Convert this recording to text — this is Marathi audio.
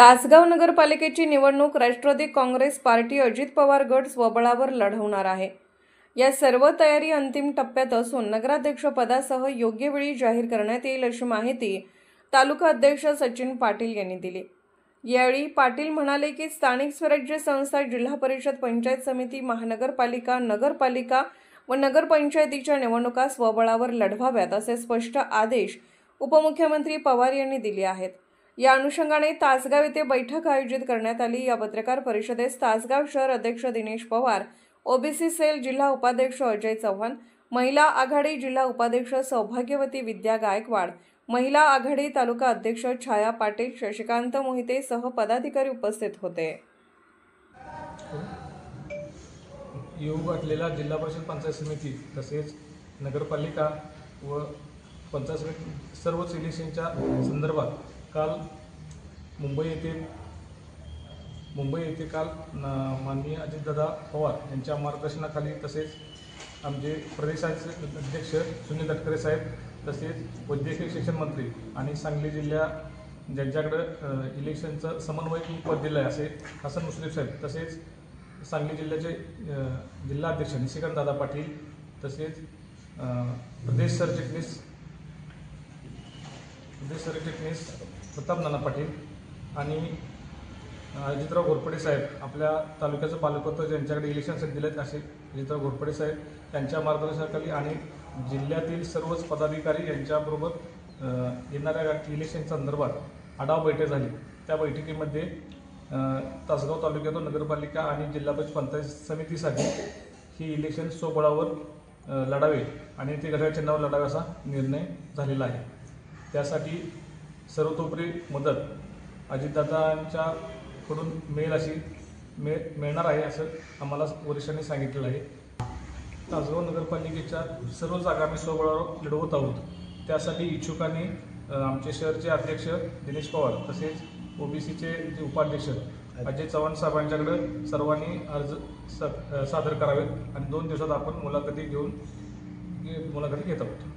तासगाव नगरपालिकेची निवडणूक राष्ट्रवादी काँग्रेस पार्टी अजित पवार गट स्वबळावर लढवणार आहे। या सर्व तयारी अंतिम टप्प्यात असून नगराध्यक्षपदासह योग्य वेळी जाहीर करण्यात येईल अशी माहिती तालुका अध्यक्ष सचिन पाटील यांनी दिली। यावेळी पाटील म्हणाले की स्थानिक स्वराज्य संस्था, जिल्हा परिषद, पंचायत समिती, महानगरपालिका, नगरपालिका व नगरपंचायतीच्या निवडणुका स्वबळावर लढवाव्यात असे स्पष्ट आदेश उपमुख्यमंत्री पवार यांनी दिले आहेत। या अनुषंगाने तासगाव येथे बैठक आयोजित करण्यात आली। या पत्रकार परिषदेत तासगाव शहर अध्यक्ष दिनेश पवार, ओबीसी सेल जिल्हा उपाध्यक्ष अजय चव्हाण, महिला आघाडी जिल्हा उपाध्यक्ष सौभाग्यवती विद्या गायकवाड, महिला आघाडी तालुका अध्यक्ष छाया पाटील, शशिकांत मोहिते सह पदाधिकारी उपस्थित होते। येऊ घातलेल्या जिल्हा परिषद, पंचायत समिती तसेच नगरपालिका व पंचायत समिती सर्वच इलेक्शनच्या संदर्भात काल मुंबई येथे माननीय अजितदादा पवार यांच्या मार्गदर्शनाखाली तसेच आमचे प्रदेशाचे अध्यक्ष सुनील तटकरे साहेब, तसेच वैद्यकीय शिक्षण मंत्री आणि सांगली जिल्हा ज्यांच्याकडे इलेक्शनचं समन्वयक पद दिलं आहे असे हसन मुश्रीफ साहेब, तसेच सांगली जिल्ह्याचे जिल्हाध्यक्ष निशिकांत दादा पाटील, तसेच प्रदेश सरचिटणीस प्रताप नाना पाटील आणि अजितराव घोरपडे साहेब, आपल्या तालुक्याचं पालकत्व ज्यांच्याकडे इलेक्शनसाठी दिलेत असे अजितराव घोरपडे साहेब यांच्या मार्गदर्शनाखाली आणि जिल्ह्यातील सर्वच पदाधिकारी यांच्याबरोबर येणाऱ्या इलेक्शन संदर्भात आढावा बैठक झाली। त्या बैठकीमध्ये तासगाव तालुक्यातून नगरपालिका आणि जिल्हा परिषद पंचायत समितीसाठी ही इलेक्शन स्वबळावर लढावे आणि ते घड्याळ चिन्हावर लढावे असा निर्णय झालेला आहे। त्यासाठी सर्वतोपरी मदत अजितदादांच्याकडून मिळणार आहे असं आम्हाला वरिष्ठांनी सांगितलेलं आहे। तासगाव नगरपालिकेच्या सर्व जागा आम्ही स्वबळावर लढवत आहोत। त्यासाठी इच्छुकांनी आमचे शहरचे अध्यक्ष दिनेश पवार तसेच ओबीसीचे जे उपाध्यक्ष अजय चव्हाण साहेबांच्याकडे सर्वांनी अर्ज सादर करावेत आणि 2 दिवसात आपण मुलाखती घेत आहोत।